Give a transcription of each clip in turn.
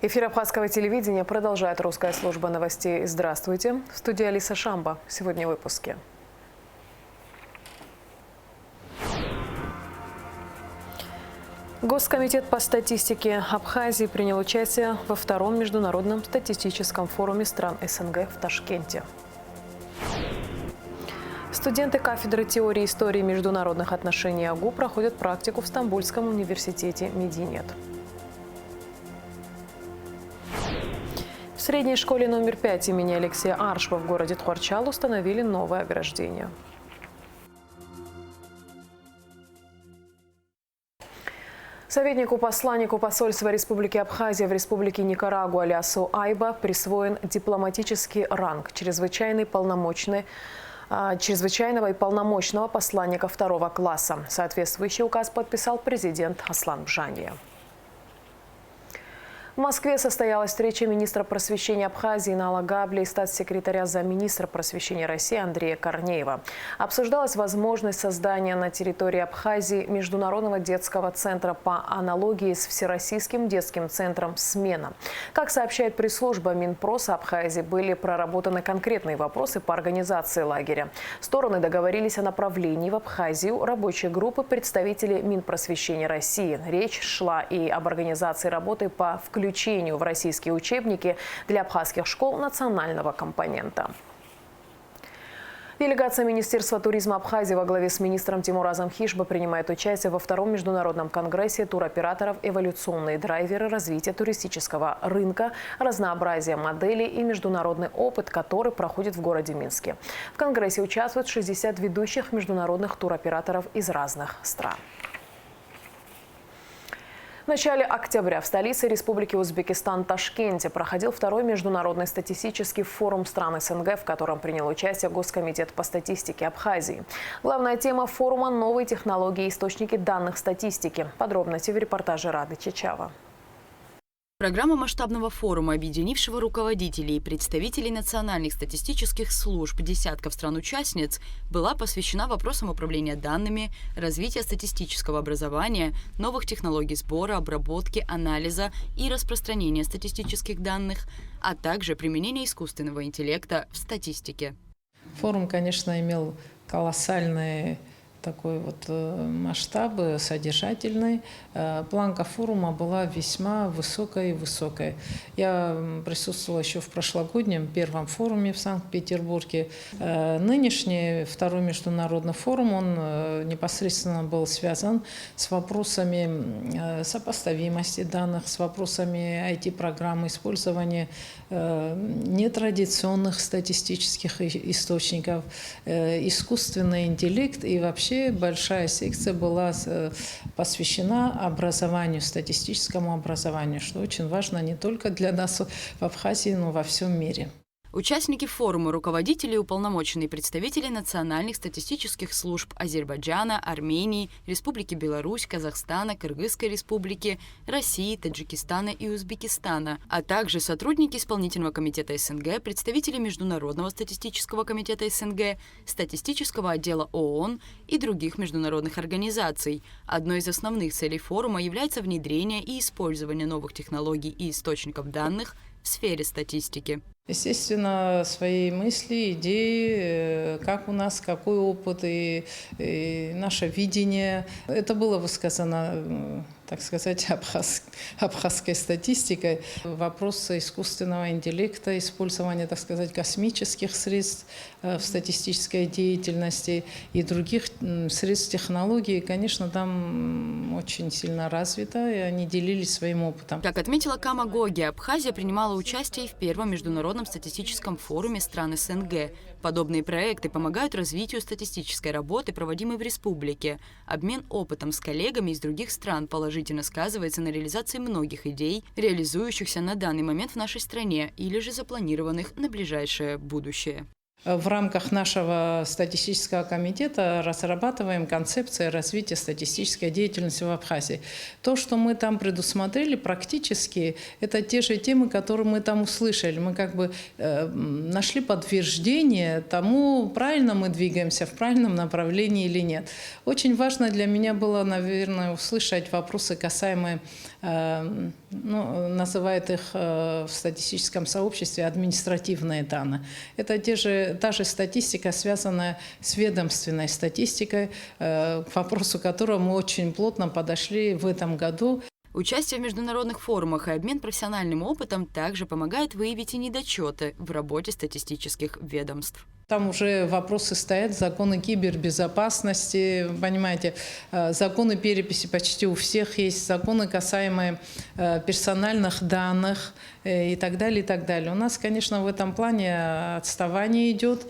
Эфир абхазского телевидения продолжает русская служба новостей. Здравствуйте. В студии Алиса Шамба. Сегодня в выпуске. Госкомитет по статистике Абхазии принял участие во втором международном статистическом форуме стран СНГ в Ташкенте. Студенты кафедры теории и истории международных отношений АГУ проходят практику в Стамбульском университете Мединет. В средней школе номер 5 имени Алексея Аршва в городе Тхуарчал установили новое ограждение. Советнику посланнику посольства Республики Абхазия в Республике Никарагуа Лясу Айба присвоен дипломатический ранг чрезвычайного и полномочного посланника второго класса. Соответствующий указ подписал президент Аслан Бжания. В Москве состоялась встреча министра просвещения Абхазии Нала Габли и статс-секретаря замминистра просвещения России Андрея Корнеева. Обсуждалась возможность создания на территории Абхазии Международного детского центра по аналогии с Всероссийским детским центром «Смена». Как сообщает пресс-служба Минпроса Абхазии, были проработаны конкретные вопросы по организации лагеря. Стороны договорились о направлении в Абхазию рабочей группы представителей Минпросвещения России. Речь шла и об организации работы по включению в российские учебники для абхазских школ национального компонента. Делегация Министерства туризма Абхазии во главе с министром Тимуразом Хишба принимает участие во втором международном конгрессе туроператоров «Эволюционные драйверы развития туристического рынка, разнообразие моделей и международный опыт», который проходит в городе Минске. В конгрессе участвуют 60 ведущих международных туроператоров из разных стран. В начале октября в столице Республики Узбекистан Ташкенте проходил второй международный статистический форум стран СНГ, в котором принял участие Госкомитет по статистике Абхазии. Главная тема форума – новые технологии и источники данных статистики. Подробности в репортаже Рады Чичава. Программа масштабного форума, объединившего руководителей и представителей национальных статистических служб десятков стран-участниц, была посвящена вопросам управления данными, развития статистического образования, новых технологий сбора, обработки, анализа и распространения статистических данных, а также применения искусственного интеллекта в статистике. Форум, конечно, имел колоссальные масштабы, содержательный. Планка форума была весьма высокой. Я присутствовала еще в прошлогоднем первом форуме в Санкт-Петербурге. Нынешний второй международный форум, он непосредственно был связан с вопросами сопоставимости данных, с вопросами IT-программ, использования нетрадиционных статистических источников, искусственный интеллект и вообще большая секция была посвящена образованию, статистическому образованию, что очень важно не только для нас в Абхазии, но во всем мире. Участники форума – руководители и уполномоченные представители национальных статистических служб Азербайджана, Армении, Республики Беларусь, Казахстана, Кыргызской республики, России, Таджикистана и Узбекистана, а также сотрудники исполнительного комитета СНГ, представители Международного статистического комитета СНГ, статистического отдела ООН и других международных организаций. Одной из основных целей форума является внедрение и использование новых технологий и источников данных в сфере статистики. Естественно, свои мысли, идеи, как у нас, какой опыт и наше видение. Это было высказано, так сказать, абхазской статистикой. Вопросы искусственного интеллекта, использование, так сказать, космических средств в статистической деятельности и других средств технологий, конечно, там очень сильно развито, и они делились своим опытом. Как отметила Кама Гоги, Абхазия принимала участие и в первом международном статистическом форуме стран СНГ. Подобные проекты помогают развитию статистической работы, проводимой в республике. Обмен опытом с коллегами из других стран положительно сказывается на реализации многих идей, реализующихся на данный момент в нашей стране или же запланированных на ближайшее будущее. В рамках нашего статистического комитета разрабатываем концепцию развития статистической деятельности в Абхазии. То, что мы там предусмотрели, практически это те же темы, которые мы там услышали. Мы как бы нашли подтверждение тому, правильно мы двигаемся, в правильном направлении или нет. Очень важно для меня было, наверное, услышать вопросы, касаемые, называют их в статистическом сообществе административные данные. Это та же статистика, связанная с ведомственной статистикой, к вопросу которого мы очень плотно подошли в этом году. Участие в международных форумах и обмен профессиональным опытом также помогает выявить и недочеты в работе статистических ведомств. Там уже вопросы стоят, законы кибербезопасности, понимаете, законы переписи почти у всех есть, законы, касаемые персональных данных и так далее, и так далее. У нас, конечно, в этом плане отставание идет,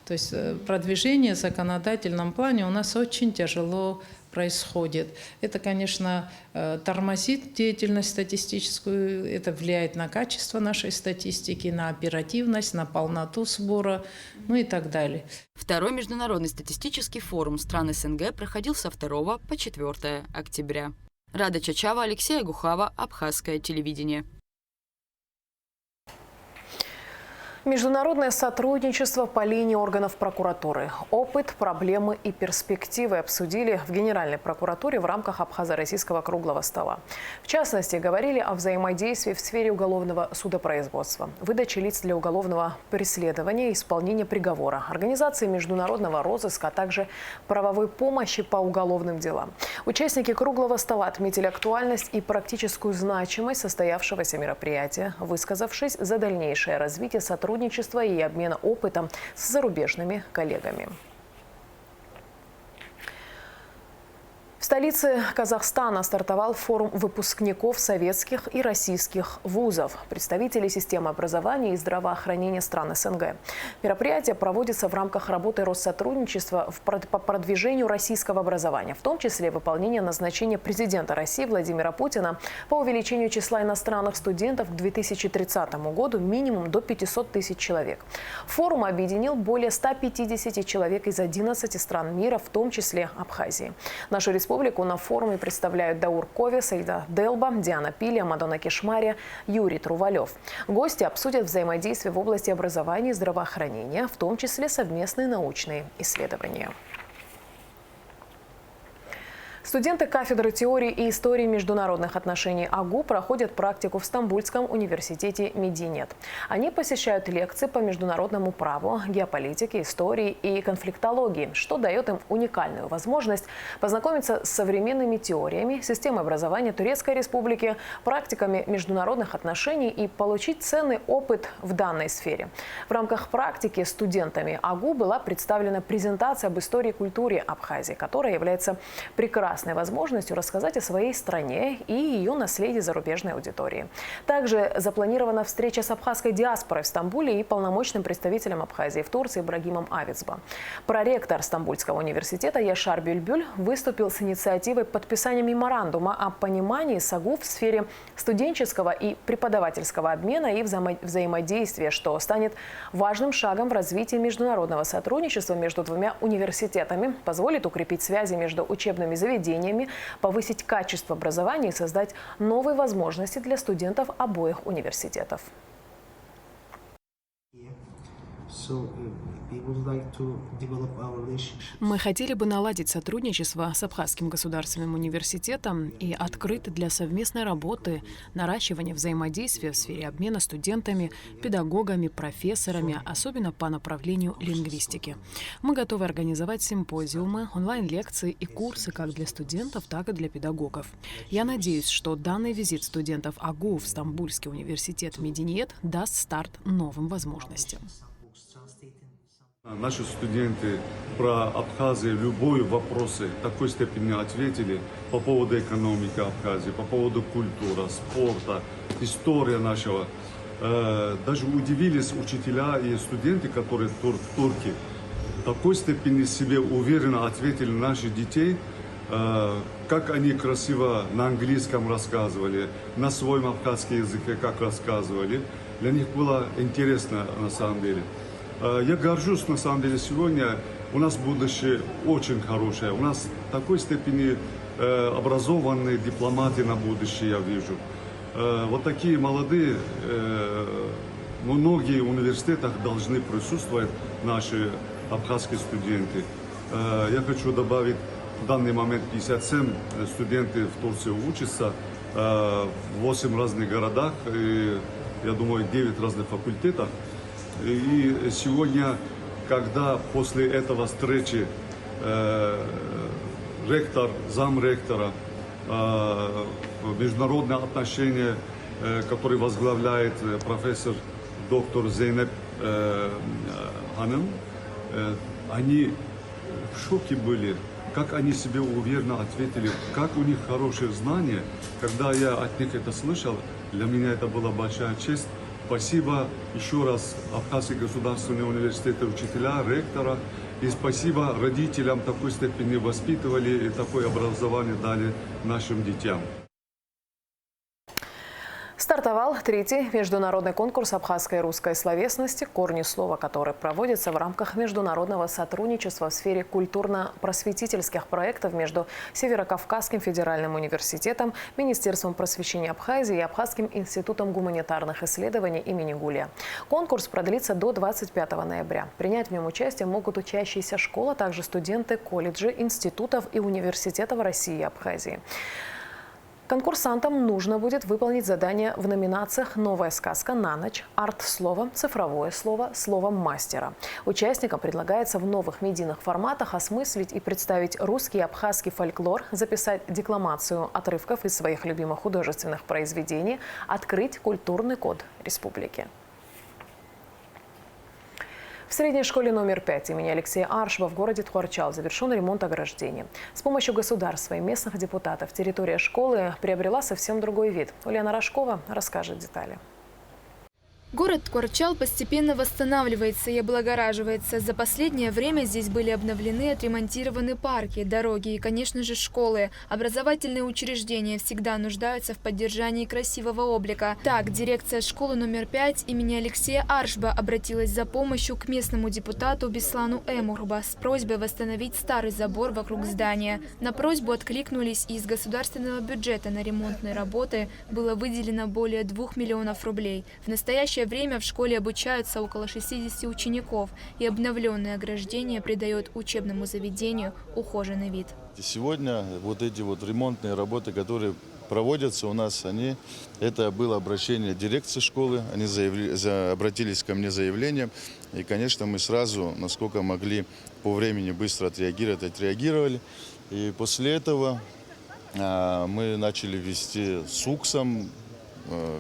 то есть продвижение в законодательном плане у нас очень тяжело происходит. Это, конечно, тормозит деятельность статистическую, это влияет на качество нашей статистики, на оперативность, на полноту сбора, и так далее. Второй международный статистический форум стран СНГ проходил со 2 по 4 октября. Рада Чачава, Алексей Агухава, Абхазское телевидение. Международное сотрудничество по линии органов прокуратуры. Опыт, проблемы и перспективы обсудили в Генеральной прокуратуре в рамках Абхазо-Российского круглого стола. В частности, говорили о взаимодействии в сфере уголовного судопроизводства, выдачи лиц для уголовного преследования и исполнения приговора, организации международного розыска, а также правовой помощи по уголовным делам. Участники круглого стола отметили актуальность и практическую значимость состоявшегося мероприятия, высказавшись за дальнейшее развитие сотрудничества и обмена опытом с зарубежными коллегами. В столице Казахстана стартовал форум выпускников советских и российских вузов, представителей системы образования и здравоохранения стран СНГ. Мероприятие проводится в рамках работы Россотрудничества по продвижению российского образования, в том числе выполнение назначения президента России Владимира Путина по увеличению числа иностранных студентов к 2030 году минимум до 500 тысяч человек. Форум объединил более 150 человек из 11 стран мира, в том числе Абхазии. Нашу республику на форуме представляют Даур Кове, Саида Делба, Диана Пилия, Мадонна Кишмария, Юрий Трувалев. Гости обсудят взаимодействие в области образования и здравоохранения, в том числе совместные научные исследования. Студенты кафедры теории и истории международных отношений АГУ проходят практику в Стамбульском университете Мединет. Они посещают лекции по международному праву, геополитике, истории и конфликтологии, что дает им уникальную возможность познакомиться с современными теориями, системой образования Турецкой Республики, практиками международных отношений и получить ценный опыт в данной сфере. В рамках практики студентами АГУ была представлена презентация об истории и культуре Абхазии, которая является прекрасной возможностью рассказать о своей стране и ее наследии зарубежной аудитории. Также запланирована встреча с абхазской диаспорой в Стамбуле и полномочным представителем Абхазии в Турции Ибрагимом Авицба. Проректор Стамбульского университета Яшар Бюльбюль выступил с инициативой подписания меморандума о понимании с АГУ в сфере студенческого и преподавательского обмена и взаимодействия, что станет важным шагом в развитии международного сотрудничества между двумя университетами, позволит укрепить связи между учебными заведениями, повысить качество образования и создать новые возможности для студентов обоих университетов. Мы хотели бы наладить сотрудничество с Абхазским государственным университетом и открыты для совместной работы, наращивания взаимодействия в сфере обмена студентами, педагогами, профессорами, особенно по направлению лингвистики. Мы готовы организовать симпозиумы, онлайн-лекции и курсы как для студентов, так и для педагогов. Я надеюсь, что данный визит студентов АГУ в Стамбульский университет Мединет даст старт новым возможностям. Наши студенты про Абхазию любые вопросы в такой степени ответили по поводу экономики Абхазии, по поводу культуры, спорта, истории нашего. Даже удивились учителя и студенты, которые турки, в такой степени себе уверенно ответили наших детей, как они красиво на английском рассказывали, на своем абхазском языке как рассказывали. Для них было интересно на самом деле. Я горжусь, на самом деле, сегодня у нас будущее очень хорошее. У нас в такой степени образованные дипломаты на будущее, я вижу. Вот такие молодые, многие университетах должны присутствовать наши абхазские студенты. Я хочу добавить, в данный момент 57 студентов в Турции учатся в 8 разных городах, и, я думаю, 9 разных факультетах. И сегодня, когда после этого встречи ректор, замректора, международные отношения, который возглавляет профессор доктор Зейнеп Ханым, они в шоке были, как они себе уверенно ответили, как у них хорошие знания. Когда я от них это слышал, для меня это была большая честь. Спасибо еще раз Абхазский государственный университет, учителя, ректора. И спасибо родителям такой степени воспитывали и такое образование дали нашим детям. Стартовал третий международный конкурс абхазской и русской словесности, корни слова, который проводится в рамках международного сотрудничества в сфере культурно-просветительских проектов между Северокавказским федеральным университетом, Министерством просвещения Абхазии и Абхазским институтом гуманитарных исследований имени Гулия. Конкурс продлится до 25 ноября. Принять в нем участие могут учащиеся школ, а также студенты колледжей, институтов и университетов России и Абхазии. Конкурсантам нужно будет выполнить задания в номинациях «Новая сказка на ночь», «Арт-слово», «Цифровое слово», «Слово мастера». Участникам предлагается в новых медийных форматах осмыслить и представить русский и абхазский фольклор, записать декламацию отрывков из своих любимых художественных произведений, открыть культурный код республики. В средней школе номер 5 имени Алексея Аршба в городе Тхуарчал завершен ремонт ограждения. С помощью государства и местных депутатов территория школы приобрела совсем другой вид. Ульяна Рожкова расскажет детали. Город Тхуарчал постепенно восстанавливается и облагораживается. За последнее время здесь были обновлены и отремонтированы парки, дороги и, конечно же, школы. Образовательные учреждения всегда нуждаются в поддержании красивого облика. Так, дирекция школы номер 5 имени Алексея Аршба обратилась за помощью к местному депутату Беслану Эмурба с просьбой восстановить старый забор вокруг здания. На просьбу откликнулись, и из государственного бюджета на ремонтные работы было выделено более 2 миллионов рублей. В настоящее время в школе обучаются около 60 учеников, и обновленное ограждение придает учебному заведению ухоженный вид. Сегодня вот эти вот ремонтные работы, которые проводятся у нас, это было обращение дирекции школы, они обратились ко мне с заявлением, и, конечно, мы сразу, насколько могли по времени быстро отреагировали. И после этого мы начали вести с УКСом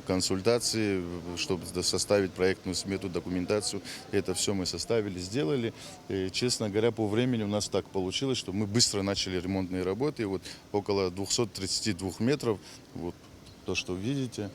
консультации, чтобы составить проектную смету, документацию. Это все мы составили, сделали. И, честно говоря, по времени у нас так получилось, что мы быстро начали ремонтные работы. И вот около 232 метров, вот то, что видите,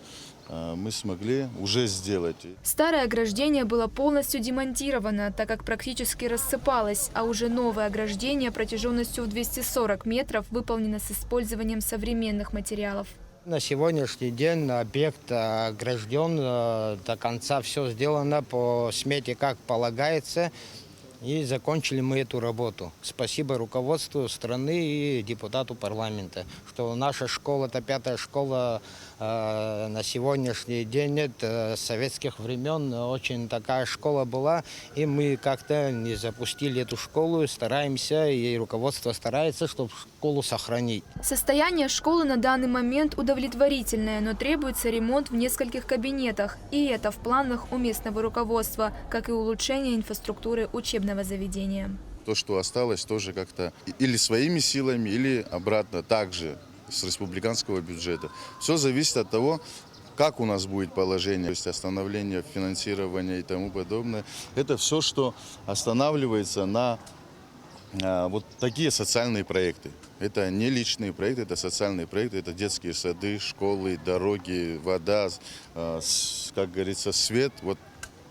мы смогли уже сделать. Старое ограждение было полностью демонтировано, так как практически рассыпалось, а уже новое ограждение протяженностью в 240 метров выполнено с использованием современных материалов. На сегодняшний день объект огражден, до конца все сделано по смете, как полагается, и закончили мы эту работу. Спасибо руководству страны и депутату парламента, что наша школа, это 5-я школа на сегодняшний день, это с советских времен, очень такая школа была, и мы как-то не запустили эту школу, стараемся, и руководство старается, чтобы школу сохранить. Состояние школы на данный момент удовлетворительное, но требуется ремонт в нескольких кабинетах, и это в планах у местного руководства, как и улучшение инфраструктуры учебного заведения. То, что осталось, тоже как-то или своими силами, или обратно также с республиканского бюджета. Все зависит от того, как у нас будет положение, то есть остановление финансирования и тому подобное. Это все, что останавливается на вот такие социальные проекты. Это не личные проекты, это социальные проекты, это детские сады, школы, дороги, вода, как говорится, свет. Вот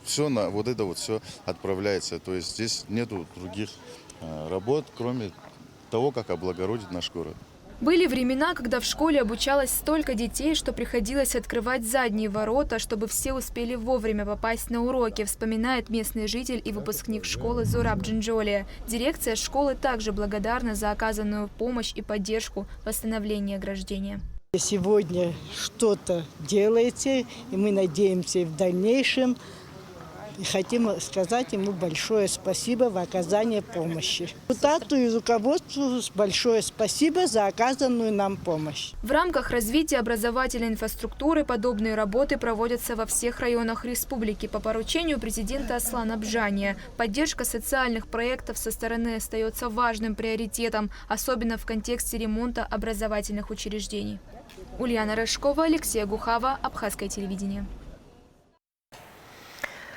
все на вот это вот все отправляется. То есть здесь нету других работ, кроме того, как облагородить наш город. Были времена, когда в школе обучалось столько детей, что приходилось открывать задние ворота, чтобы все успели вовремя попасть на уроки, вспоминает местный житель и выпускник школы Зураб Джинджолия. Дирекция школы также благодарна за оказанную помощь и поддержку в восстановлении ограждения. Сегодня что-то делаете, и мы надеемся и в дальнейшем. И хотим сказать ему большое спасибо в оказании помощи. Депутату и руководству большое спасибо за оказанную нам помощь. В рамках развития образовательной инфраструктуры подобные работы проводятся во всех районах республики по поручению президента Аслана Бжания. Поддержка социальных проектов со стороны остается важным приоритетом, особенно в контексте ремонта образовательных учреждений. Ульяна Рыжкова, Алексей Гухава, Абхазское телевидение.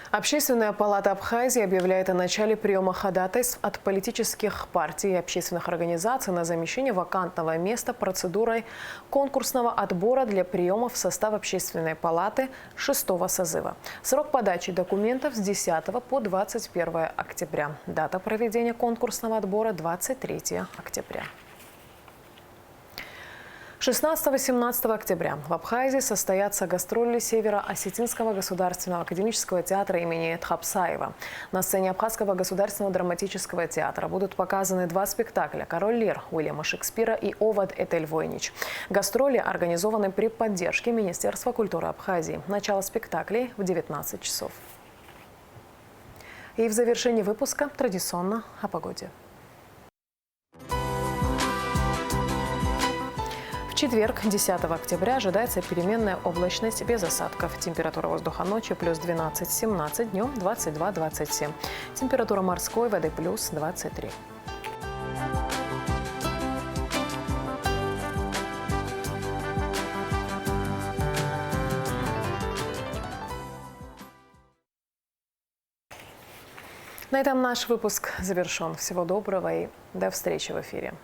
Общественная палата Абхазии объявляет о начале приема ходатайств от политических партий и общественных организаций на замещение вакантного места процедурой конкурсного отбора для приема в состав Общественной палаты 6-го созыва. Срок подачи документов с 10 по 21 октября. Дата проведения конкурсного отбора – 23 октября. 16-17 октября в Абхазии состоятся гастроли Северо-Осетинского государственного академического театра имени Тхапсаева. На сцене Абхазского государственного драматического театра будут показаны два спектакля «Король Лир» Уильяма Шекспира и «Овод Этель Войнич». Гастроли организованы при поддержке Министерства культуры Абхазии. Начало спектаклей в 19 часов. И в завершении выпуска традиционно о погоде. В четверг, 10 октября, ожидается переменная облачность без осадков. Температура воздуха ночью плюс 12-17, днем 22-27. Температура морской воды плюс 23. На этом наш выпуск завершен. Всего доброго и до встречи в эфире.